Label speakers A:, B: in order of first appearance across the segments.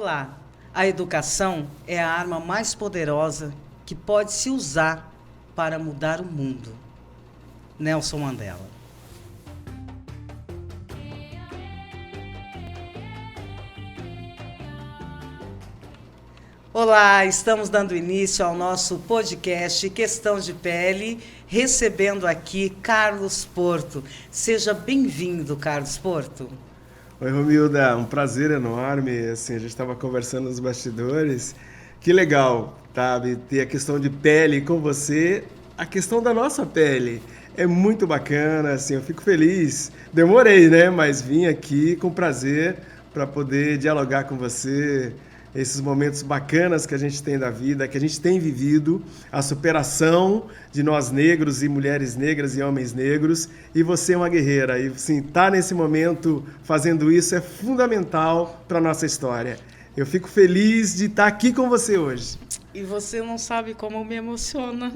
A: Olá, a educação é a arma mais poderosa que pode se usar para mudar o mundo. Nelson Mandela. Olá, estamos dando início ao nosso podcast Questão de Pele, recebendo aqui Carlos Porto. Seja bem-vindo, Carlos Porto.
B: Oi, Romilda, um prazer enorme. Assim, a gente estava conversando nos bastidores. Que legal, sabe, ter a questão de pele com você, a questão da nossa pele. É muito bacana, assim, eu fico feliz. Demorei, né? Mas vim aqui com prazer para poder dialogar com você. Esses momentos bacanas que a gente tem da vida, que a gente tem vivido, a superação de nós negros e mulheres negras e homens negros, e você é uma guerreira. E sim, estar nesse momento fazendo isso é fundamental para a nossa história. Eu fico feliz de estar aqui com você hoje.
A: E você não sabe como me emociona.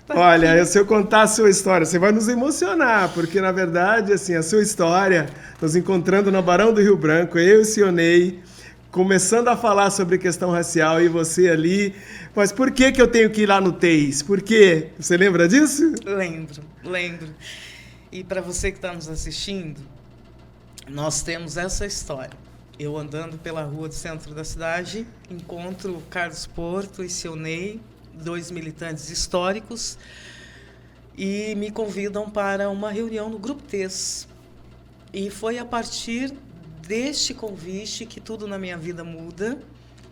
B: Olha, se eu contar a sua história, você vai nos emocionar, porque na verdade, assim, a sua história, nos encontrando no Barão do Rio Branco, eu e o Sionei, começando a falar sobre questão racial e você ali, mas por que eu tenho que ir lá no TEIS? Por quê? Você lembra disso?
A: Lembro. E para você que está nos assistindo, nós temos essa história. Eu andando pela rua do centro da cidade, encontro Carlos Porto e Sionei, dois militantes históricos, e me convidam para uma reunião no Grupo TES. E foi a partir deste convite que tudo na minha vida muda,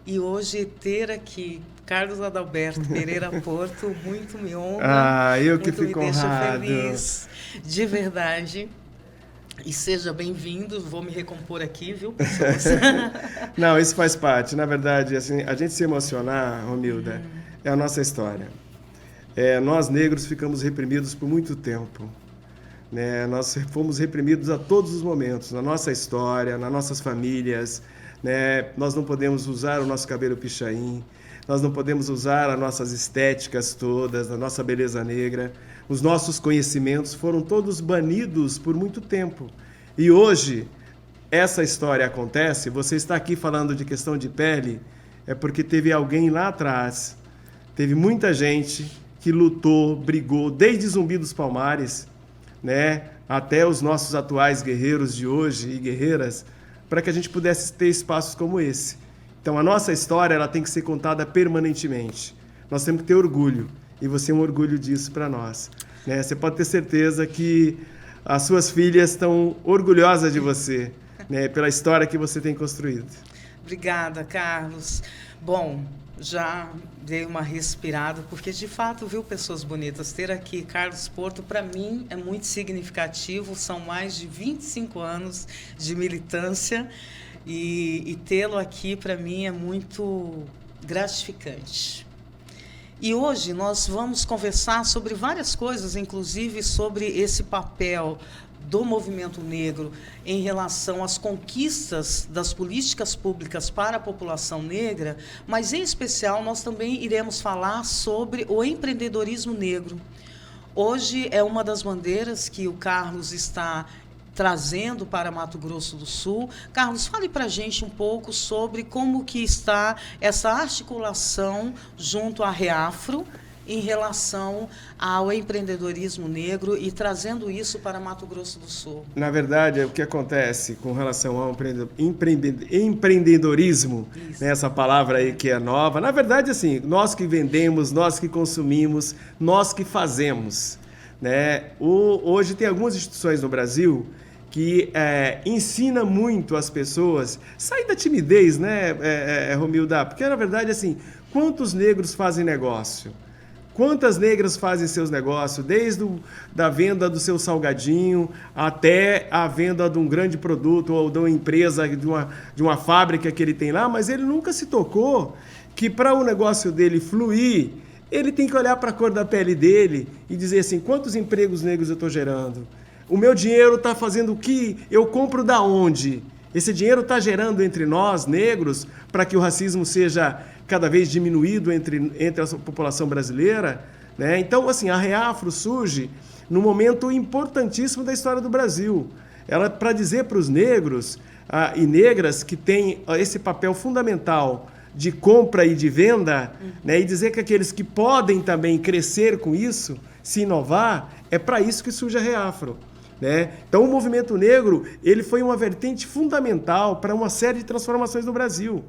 A: e hoje ter aqui Carlos Adalberto Pereira Porto muito me honra,
B: eu que
A: muito
B: fico
A: me deixa
B: honrado.
A: feliz, de verdade. E seja bem-vindo, vou me recompor aqui, viu, pessoas?
B: Não, isso faz parte. Na verdade, assim, a gente se emocionar, Romilda, é a nossa história. Nós negros ficamos reprimidos por muito tempo. Né? Nós fomos reprimidos a todos os momentos, na nossa história, nas nossas famílias. Né? Nós não podemos usar o nosso cabelo pichain, nós não podemos usar as nossas estéticas todas, a nossa beleza negra. Os nossos conhecimentos foram todos banidos por muito tempo. E hoje, essa história acontece, você está aqui falando de questão de pele, é porque teve alguém lá atrás, teve muita gente que lutou, brigou, desde Zumbi dos Palmares, né, até os nossos atuais guerreiros de hoje e guerreiras, para que a gente pudesse ter espaços como esse. Então, a nossa história ela tem que ser contada permanentemente. Nós temos que ter orgulho, e você é um orgulho disso para nós. Né? Você pode ter certeza que as suas filhas estão orgulhosas de você, né, pela história que você tem construído.
A: Obrigada, Carlos. Bom, já dei uma respirada, porque de fato, viu, pessoas bonitas, ter aqui Carlos Porto, para mim, é muito significativo, são mais de 25 anos de militância, e tê-lo aqui, para mim, é muito gratificante. E hoje nós vamos conversar sobre várias coisas, inclusive sobre esse papel do movimento negro em relação às conquistas das políticas públicas para a população negra, mas, em especial, nós também iremos falar sobre o empreendedorismo negro. Hoje é uma das bandeiras que o Carlos está trazendo para Mato Grosso do Sul. Carlos, fale para a gente um pouco sobre como que está essa articulação junto à Reafro em relação ao empreendedorismo negro e trazendo isso para Mato Grosso do Sul.
B: Na verdade, o que acontece com relação ao empreendedorismo, né, essa palavra aí que é nova, na verdade, assim, nós que vendemos, nós que consumimos, nós que fazemos. Né? Hoje tem algumas instituições no Brasil que ensina muito as pessoas sair da timidez, né, Romilda? Porque, na verdade, assim, quantos negros fazem negócio? Quantas negras fazem seus negócios, desde da venda do seu salgadinho até a venda de um grande produto ou de uma empresa, de uma fábrica que ele tem lá, mas ele nunca se tocou que para o negócio dele fluir, ele tem que olhar para a cor da pele dele e dizer assim, quantos empregos negros eu estou gerando? O meu dinheiro está fazendo o que? Eu compro da onde? Esse dinheiro está gerando entre nós, negros, para que o racismo seja cada vez diminuído entre a população brasileira, né? Então, assim, a Reafro surge num momento importantíssimo da história do Brasil. Ela para dizer para os negros e negras que têm esse papel fundamental de compra e de venda, né, e dizer que aqueles que podem também crescer com isso, se inovar, é para isso que surge a Reafro. Né? Então, o movimento negro ele foi uma vertente fundamental para uma série de transformações no Brasil.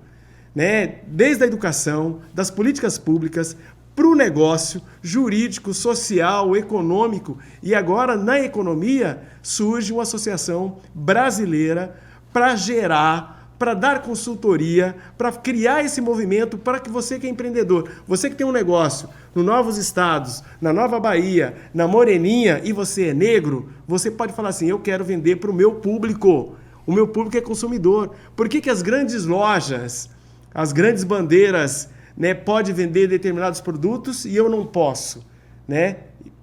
B: Né? Desde a educação, das políticas públicas, para o negócio jurídico, social, econômico. E agora, na economia, surge uma associação brasileira para gerar, para dar consultoria, para criar esse movimento para que você que é empreendedor, você que tem um negócio no Novos Estados, na Nova Bahia, na Moreninha, e você é negro, você pode falar assim, eu quero vender para o meu público. O meu público é consumidor. Por que as grandes lojas, as grandes bandeiras, né, pode vender determinados produtos e eu não posso, né?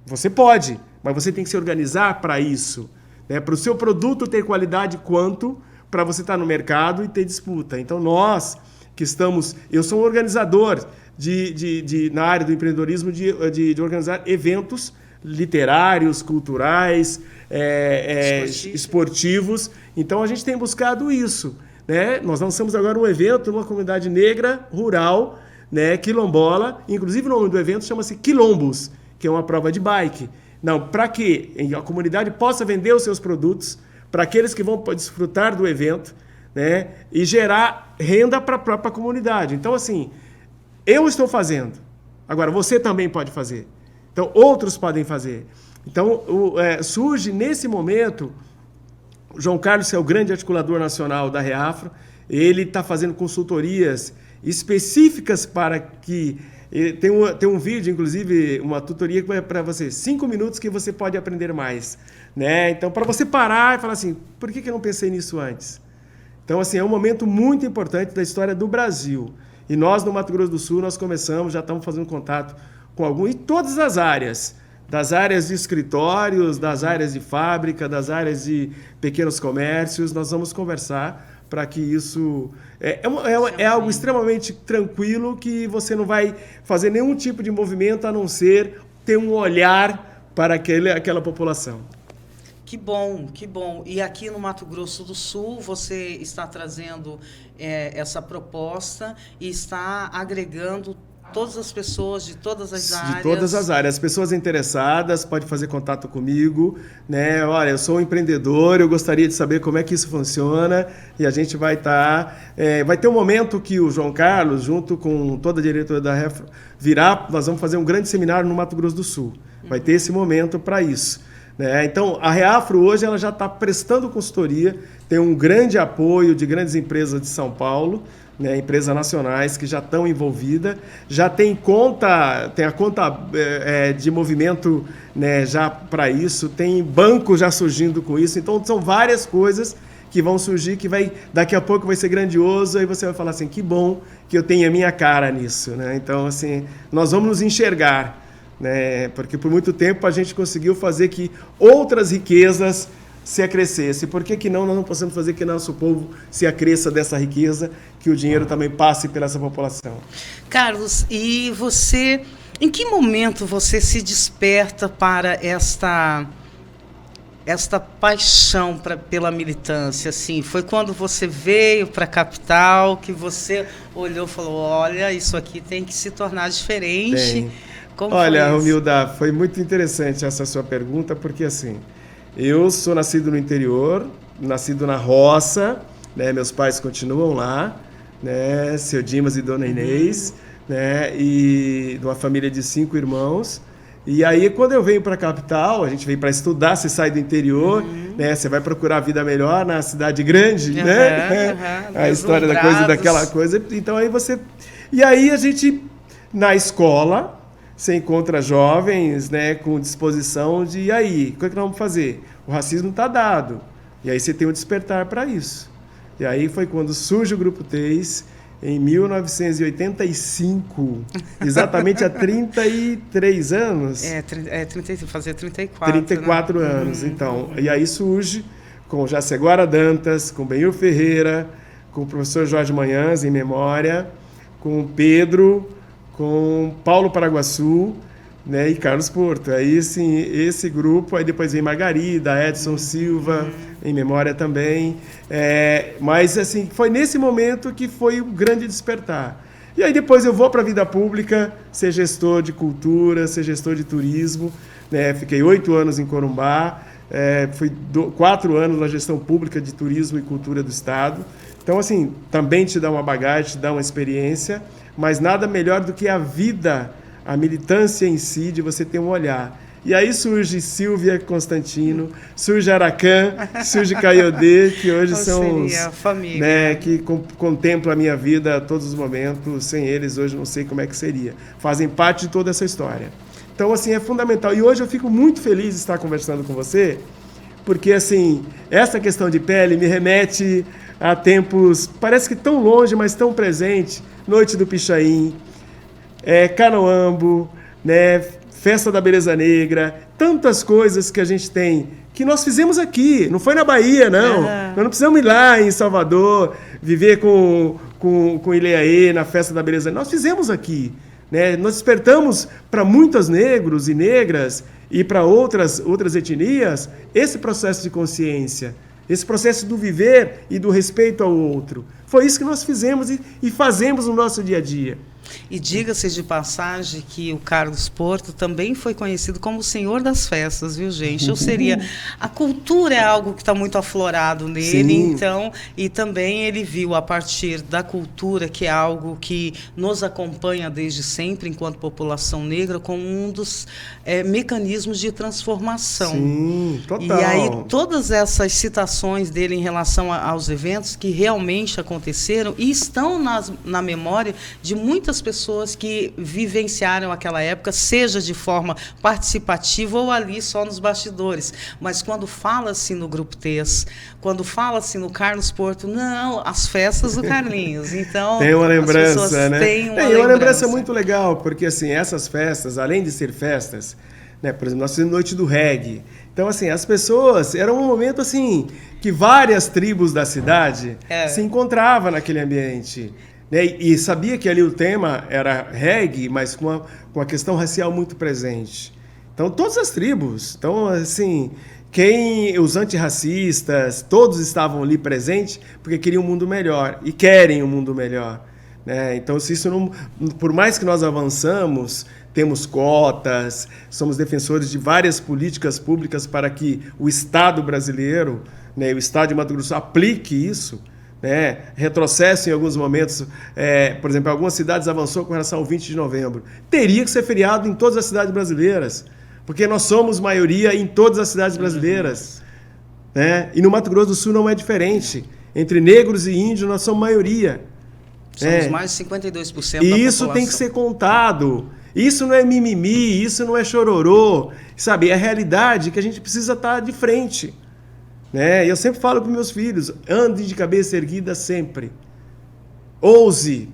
B: Você pode, mas você tem que se organizar para isso, né? Para o seu produto ter qualidade quanto para você estar no mercado e ter disputa. Então nós que estamos, eu sou um organizador na área do empreendedorismo de organizar eventos literários, culturais, esportivos. Então a gente tem buscado isso, né? Nós lançamos agora um evento numa comunidade negra rural, né, quilombola, inclusive o nome do evento chama-se Quilombos, que é uma prova de bike. Não, para que a comunidade possa vender os seus produtos para aqueles que vão desfrutar do evento, né, e gerar renda para a própria comunidade. Então, assim, eu estou fazendo, agora você também pode fazer. Então, outros podem fazer. Então, surge nesse momento, o João Carlos, que é o grande articulador nacional da Reafro, ele está fazendo consultorias específicas para que... Tem um vídeo, inclusive, uma tutoria para você, 5 minutos que você pode aprender mais. Né? Então, para você parar e falar assim, por que eu não pensei nisso antes? Então, assim, é um momento muito importante da história do Brasil. E nós, no Mato Grosso do Sul, nós começamos, já estamos fazendo contato com alguns, em todas as áreas. Das áreas de escritórios, das áreas de fábrica, das áreas de pequenos comércios, nós vamos conversar para que isso... É algo extremamente tranquilo que você não vai fazer nenhum tipo de movimento a não ser ter um olhar para aquela população.
A: Que bom, que bom. E aqui no Mato Grosso do Sul você está trazendo essa proposta e está agregando todas as pessoas de todas as áreas.
B: De todas as áreas. As pessoas interessadas podem fazer contato comigo, né? Olha, eu sou um empreendedor, eu gostaria de saber como é que isso funciona e a gente vai estar... vai ter um momento que o João Carlos, junto com toda a diretoria da Reafro, nós vamos fazer um grande seminário no Mato Grosso do Sul. Vai ter esse momento para isso. Né? Então, a Reafro hoje ela já está prestando consultoria, tem um grande apoio de grandes empresas de São Paulo, né, empresas nacionais que já estão envolvidas, já tem a conta de movimento, né, já para isso, tem banco já surgindo com isso, então são várias coisas que vão surgir, que daqui a pouco vai ser grandioso, aí você vai falar assim, que bom que eu tenho a minha cara nisso, né? Então, assim, nós vamos nos enxergar, né, porque por muito tempo a gente conseguiu fazer que outras riquezas se acrescesse. Por que não nós não possamos fazer que nosso povo se acresça dessa riqueza, que o dinheiro também passe pela essa população?
A: Carlos, e você, em que momento você se desperta para esta paixão pela militância? Assim, foi quando você veio para a capital que você olhou e falou, olha, isso aqui tem que se tornar diferente?
B: Olha, Romilda, foi muito interessante essa sua pergunta, porque assim, eu sou nascido no interior, nascido na roça, né? Meus pais continuam lá, né? Seu Dimas e Dona Inês, né? E de uma família de 5 irmãos. E aí, quando eu venho para a capital, a gente vem para estudar, você sai do interior, né? Você vai procurar a vida melhor na cidade grande, né? A história da coisa, daquela coisa. Então, aí você... E aí, a gente, na escola... Você encontra jovens, né, com disposição de, e aí, o que nós vamos fazer? O racismo está dado. E aí você tem um despertar para isso. E aí foi quando surge o Grupo 3, em 1985, exatamente há 33 anos.
A: Fazer 34.
B: 34 né? Anos, então. E aí surge com Jaceguara Dantas, com Benhur Ferreira, com o professor Jorge Manhãs, em memória, com o Pedro... com Paulo Paraguaçu, né, e Carlos Porto. Aí, assim, esse grupo, aí depois vem Margarida, Edson Silva, em memória também. Mas, assim, foi nesse momento que foi o grande despertar. E aí depois eu vou para a vida pública, ser gestor de cultura, ser gestor de turismo, né? Fiquei 8 anos em Corumbá, fui 4 anos na gestão pública de turismo e cultura do Estado. Então, assim, também te dá uma bagagem, te dá uma experiência, mas nada melhor do que a vida, a militância em si, de você ter um olhar. E aí surge Silvia Constantino, surge Aracan, surge Caiodê, que hoje são os,
A: família,
B: né, que contemplam a minha vida a todos os momentos. Sem eles, hoje não sei como é que seria. Fazem parte de toda essa história. Então, assim, é fundamental. E hoje eu fico muito feliz de estar conversando com você, porque, assim, essa questão de pele me remete a tempos, parece que tão longe, mas tão presente. Noite do Pichain, Canoambo, né? Festa da Beleza Negra, tantas coisas que a gente tem, que nós fizemos aqui, não foi na Bahia, não. Nós não precisamos ir lá em Salvador, viver com Ileaê na Festa da Beleza Negra. Nós fizemos aqui, né? Nós despertamos para muitos negros e negras e para outras etnias esse processo de consciência, esse processo do viver e do respeito ao outro. Foi isso que nós fizemos e fazemos no nosso dia a dia.
A: E diga-se de passagem que o Carlos Porto também foi conhecido como o Senhor das Festas, viu, gente? Ou seria, a cultura é algo que está muito aflorado nele,
B: Sim.
A: Então, e também ele viu a partir da cultura, que é algo que nos acompanha desde sempre, enquanto população negra, como um dos mecanismos de transformação.
B: Sim, total.
A: E aí, todas essas citações dele em relação aos eventos que realmente aconteceram e estão na memória de muitas pessoas que vivenciaram aquela época, seja de forma participativa ou ali só nos bastidores. Mas quando fala-se no Grupo TES, quando fala-se no Carlos Porto, não, as festas do Carlinhos. Então,
B: tem uma lembrança,
A: as pessoas
B: né?
A: têm uma
B: uma lembrança
A: lembrança
B: muito legal, porque assim, essas festas, além de ser festas, né, por exemplo, nós fizemos Noite do Reggae. Então, assim, as pessoas, era um momento assim, que várias tribos da cidade se encontravam naquele ambiente. Né? E sabia que ali o tema era reggae, mas com a questão racial muito presente. Então, todas as tribos, então, assim, os antirracistas, todos estavam ali presentes porque queriam um mundo melhor e querem um mundo melhor. Né? Então, se isso não, por mais que nós avançamos, temos cotas, somos defensores de várias políticas públicas para que o Estado brasileiro, né, o Estado de Mato Grosso aplique isso, né, retrocesso em alguns momentos, por exemplo, algumas cidades avançou com relação ao 20 de novembro. Teria que ser feriado em todas as cidades brasileiras, porque nós somos maioria em todas as cidades brasileiras. Né? E no Mato Grosso do Sul não é diferente. Entre negros e índios nós somos maioria.
A: Somos mais de 52% da população.
B: E isso tem que ser contado. Isso não é mimimi, isso não é chororô. Sabe, é a realidade que a gente precisa estar de frente. Né? Eu sempre falo para meus filhos, ande de cabeça erguida sempre. Ouse.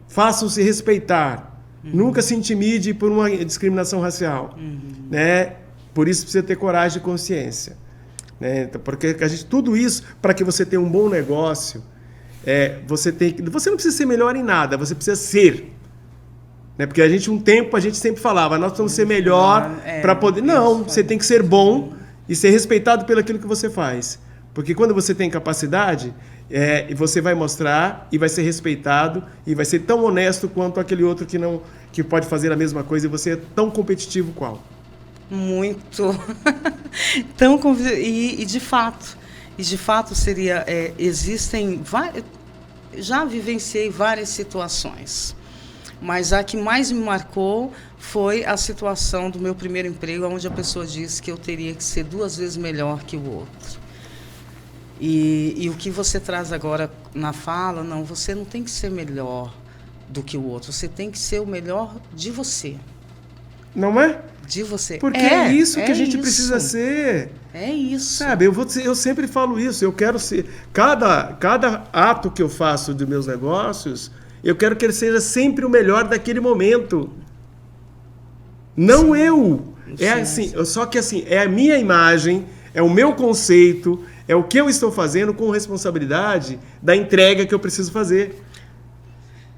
B: Façam-se respeitar. Nunca se intimide por uma discriminação racial. Né? Por isso precisa ter coragem e consciência. Né? Porque tudo isso, para que você tenha um bom negócio, você não precisa ser melhor em nada, você precisa ser. Né? Porque um tempo a gente sempre falava, nós precisamos ser melhor para poder... Não, você tem que ser bom e ser respeitado pelo aquilo que você faz. Porque quando você tem capacidade, você vai mostrar e vai ser respeitado e vai ser tão honesto quanto aquele outro que pode fazer a mesma coisa e você é tão competitivo qual.
A: Muito. E de fato seria, existem várias, já vivenciei várias situações, mas a que mais me marcou foi a situação do meu primeiro emprego, onde a pessoa disse que eu teria que ser 2 vezes melhor que o outro. E o que você traz agora na fala, não, você não tem que ser melhor do que o outro, você tem que ser o melhor de você.
B: Não é?
A: De você.
B: Porque é isso que a gente precisa ser.
A: É isso.
B: Sabe, eu sempre falo isso, eu quero ser... Cada ato que eu faço dos meus negócios, eu quero que ele seja sempre o melhor daquele momento. Não eu. Só que assim, é a minha imagem, é o meu conceito, é o que eu estou fazendo com responsabilidade da entrega que eu preciso fazer.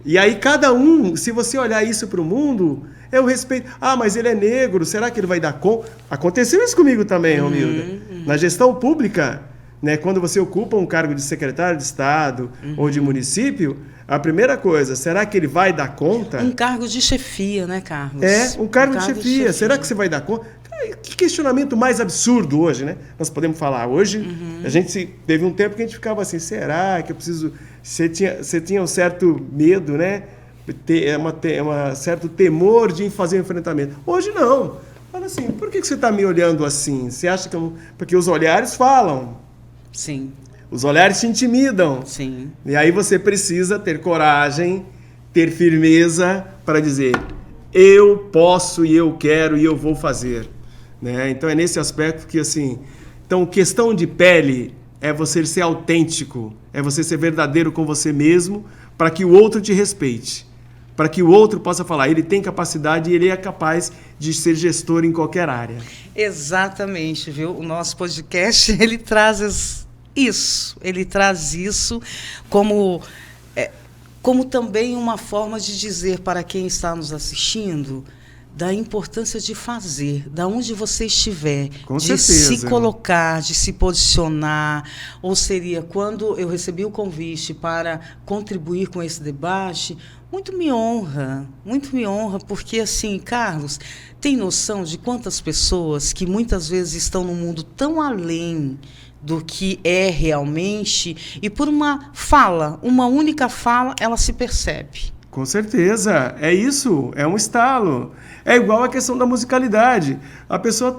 B: E aí cada um, se você olhar isso para o mundo, é o respeito. Ah, mas ele é negro, será que ele vai dar conta? Aconteceu isso comigo também, Romilda. Na gestão pública, né, quando você ocupa um cargo de secretário de Estado ou de município, a primeira coisa, será que ele vai dar conta?
A: Um cargo de chefia, né, Carlos?
B: Um cargo de chefia. Será que você vai dar conta? Que questionamento mais absurdo hoje, né? Nós podemos falar hoje, a gente teve um tempo que a gente ficava assim, será que eu preciso... Você tinha um certo medo, né? Certo temor de fazer um enfrentamento. Hoje não. Fala assim, por que você está me olhando assim? Você acha que eu... Porque os olhares falam.
A: Sim.
B: Os olhares te intimidam.
A: Sim.
B: E aí você precisa ter coragem, ter firmeza para dizer, eu posso e eu quero e eu vou fazer. Né? Então é nesse aspecto que, assim... Então, questão de pele é você ser autêntico, é você ser verdadeiro com você mesmo, para que o outro te respeite, para que o outro possa falar, ele tem capacidade e ele é capaz de ser gestor em qualquer área.
A: Exatamente, viu? O nosso podcast, ele traz isso como também uma forma de dizer para quem está nos assistindo da importância de fazer, da onde você estiver,
B: Com
A: de
B: certeza.
A: se colocar, de se posicionar. Ou seria, quando eu recebi o convite para contribuir com esse debate, muito me honra, porque assim, Carlos, tem noção de quantas pessoas que muitas vezes estão num mundo tão além do que é realmente, e por uma única fala, ela se percebe.
B: Com certeza, é isso, é um estalo. É igual a questão da musicalidade. A pessoa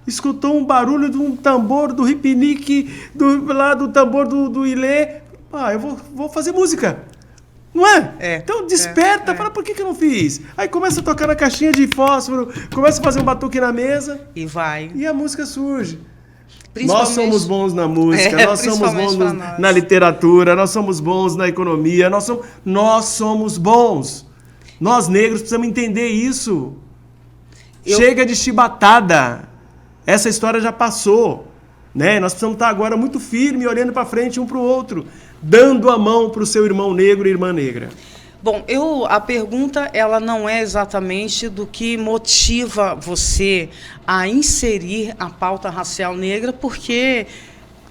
B: escutou um barulho de um tambor do ripinique, do tambor do ilê. Eu vou fazer música. Não é? Então desperta, fala, por que eu não fiz? Aí começa a tocar na caixinha de fósforo, começa a fazer um batuque na mesa.
A: E vai.
B: E a música surge. Nós somos bons na música, nós somos bons na literatura, nós somos bons na economia, nós somos bons. Nós negros precisamos entender isso. Chega de chibatada. Essa história já passou. Né? Nós precisamos estar agora muito firme, olhando para frente um para o outro, dando a mão para o seu irmão negro e irmã negra.
A: Bom, a pergunta ela não é exatamente do que motiva você a inserir a pauta racial negra, porque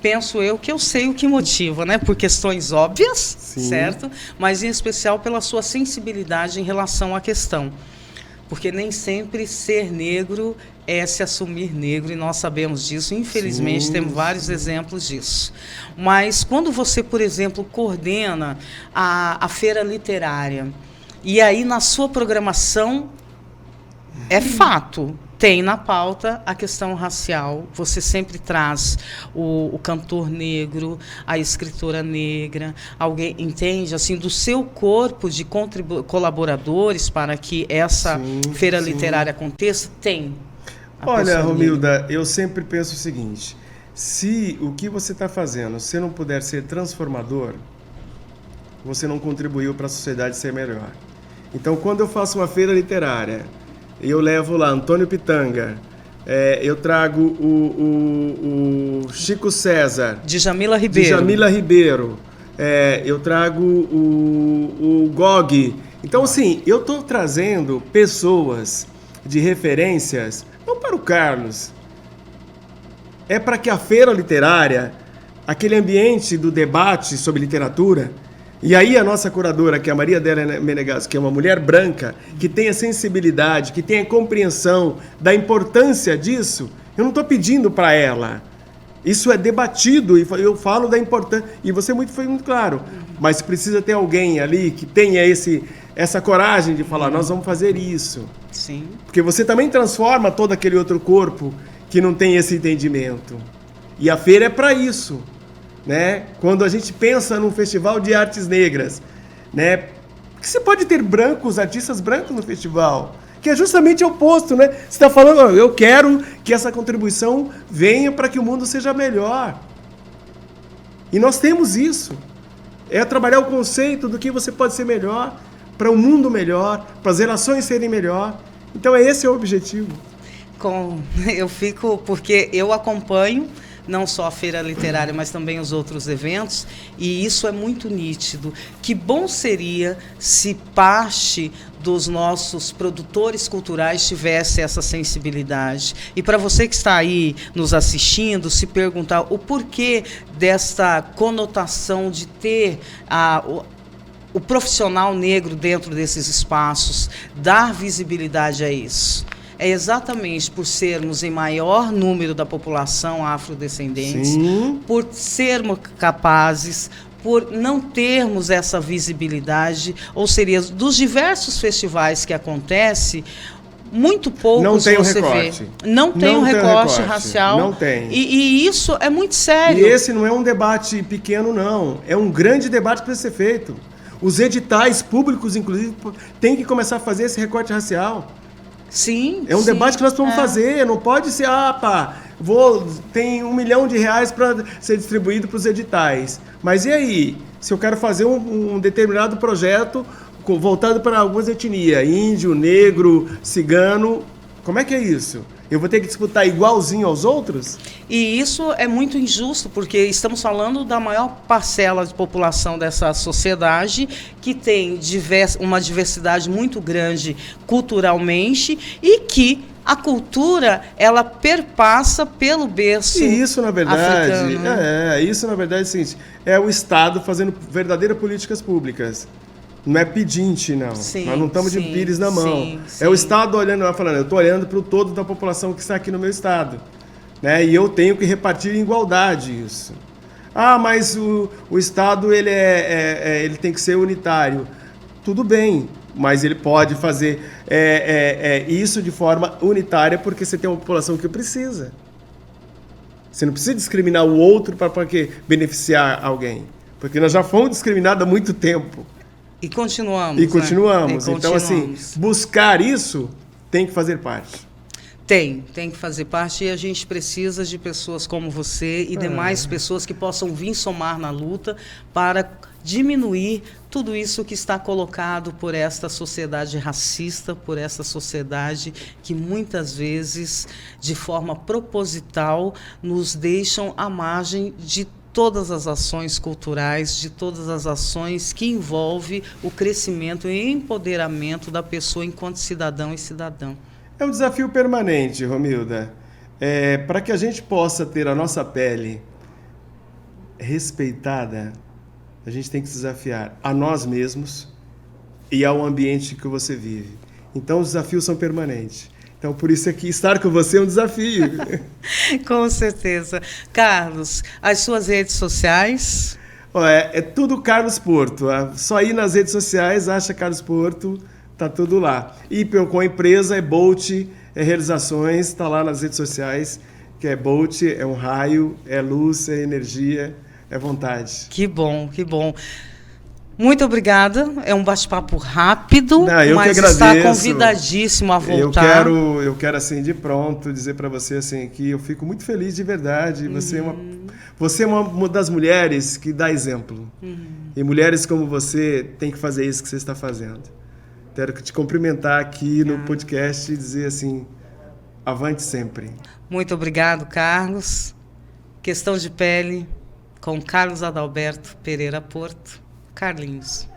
A: penso eu que eu sei o que motiva, né? Por questões óbvias,
B: Sim.
A: Certo? Mas em especial pela sua sensibilidade em relação à questão. Porque nem sempre ser negro é se assumir negro, e nós sabemos disso. Infelizmente,
B: Sim.
A: temos vários exemplos disso. Mas quando você, por exemplo, coordena a feira literária, e aí na sua programação, é fato, tem na pauta a questão racial, você sempre traz o cantor negro, a escritora negra, alguém, entende? Assim, do seu corpo de colaboradores para que essa feira literária aconteça, tem.
B: Olha, Romilda, eu sempre penso o seguinte, se o que você está fazendo, se não puder ser transformador, você não contribuiu para a sociedade ser melhor. Então, quando eu faço uma feira literária, eu levo lá Antônio Pitanga, eu trago o Chico César.
A: Djamila Ribeiro.
B: Eu trago o Gog. Então, assim, eu estou trazendo pessoas de referências, não para o Carlos, é para que a feira literária, aquele ambiente do debate sobre literatura, e aí a nossa curadora, que é a Maria Adélia Menegas, que é uma mulher branca, que tenha sensibilidade, que tenha compreensão da importância disso, eu não estou pedindo para ela. Isso é debatido, e eu falo da importância, e você foi muito claro, mas precisa ter alguém ali que tenha essa coragem de falar, nós vamos fazer isso.
A: Sim.
B: Porque você também transforma todo aquele outro corpo que não tem esse entendimento. E a feira é para isso. Né? Quando a gente pensa num festival de artes negras, né? Porque você pode ter artistas brancos no festival, que é justamente o oposto, né? Você está falando, eu quero que essa contribuição venha para que o mundo seja melhor. E nós temos isso. É trabalhar o conceito do que você pode ser melhor, para um mundo melhor, para as relações serem melhor. Então esse é o objetivo.
A: Eu fico, porque eu acompanho não só a feira literária, mas também os outros eventos, e isso é muito nítido. Que bom seria se parte dos nossos produtores culturais tivesse essa sensibilidade. E para você que está aí nos assistindo, se perguntar o porquê desta conotação de ter o profissional negro dentro desses espaços, dar visibilidade a isso. É exatamente por sermos em maior número da população afrodescendente,
B: Sim.
A: por sermos capazes, por não termos essa visibilidade, ou seria, dos diversos festivais que acontecem, muito poucos
B: não tem
A: você
B: recorte.
A: vê. Não tem um recorte racial.
B: Não tem.
A: E isso é muito sério.
B: E esse não é um debate pequeno, não. É um grande debate que precisa ser feito. Os editais públicos, inclusive, têm que começar a fazer esse recorte racial.
A: Sim.
B: É um debate que nós vamos fazer. Não pode ser, tem R$1 milhão para ser distribuído para os editais. Mas e aí? Se eu quero fazer um determinado projeto voltado para algumas etnias, índio, negro, cigano, como é que é isso? Eu vou ter que disputar igualzinho aos outros?
A: E isso é muito injusto, porque estamos falando da maior parcela de população dessa sociedade, que tem uma diversidade muito grande culturalmente, e que a cultura, ela perpassa pelo berço
B: e isso, na verdade,
A: africano, né?
B: Isso, na verdade, é o seguinte, é o Estado fazendo verdadeiras políticas públicas. Não é pedinte, não.
A: Sim,
B: nós não estamos de pires na mão.
A: Sim.
B: É o Estado olhando, eu estou olhando para o todo da população que está aqui no meu Estado. Né? E eu tenho que repartir em igualdade isso. Mas o Estado ele tem que ser unitário. Tudo bem, mas ele pode fazer isso de forma unitária porque você tem uma população que precisa. Você não precisa discriminar o outro para beneficiar alguém. Porque nós já fomos discriminados há muito tempo.
A: E continuamos.
B: Né? Então, assim, buscar isso tem que fazer parte.
A: Tem que fazer parte, e a gente precisa de pessoas como você e demais pessoas que possam vir somar na luta para diminuir tudo isso que está colocado por esta sociedade racista, por essa sociedade que muitas vezes, de forma proposital, nos deixam à margem de todas as ações culturais, de todas as ações que envolvem o crescimento e empoderamento da pessoa enquanto cidadão e cidadã.
B: É um desafio permanente, Romilda. Para que a gente possa ter a nossa pele respeitada, a gente tem que desafiar a nós mesmos e ao ambiente que você vive. Então, os desafios são permanentes. Então, por isso aqui, estar com você é um desafio.
A: Com certeza. Carlos, as suas redes sociais?
B: É tudo Carlos Porto. Só ir nas redes sociais, acha Carlos Porto, tá tudo lá. E com a empresa é Bolt Realizações, está lá nas redes sociais, que é Bolt, é um raio, é luz, é energia, é vontade.
A: Que bom, que bom. Muito obrigada. É um bate-papo rápido, mas está convidadíssimo a voltar.
B: Eu quero assim, de pronto, dizer para você assim, que eu fico muito feliz de verdade. Você é uma das mulheres que dá exemplo. E mulheres como você têm que fazer isso que você está fazendo. Quero te cumprimentar aqui no podcast e dizer assim, avante sempre.
A: Muito obrigado, Carlos. Questão de pele, com Carlos Adalberto Pereira Porto. Carlinhos.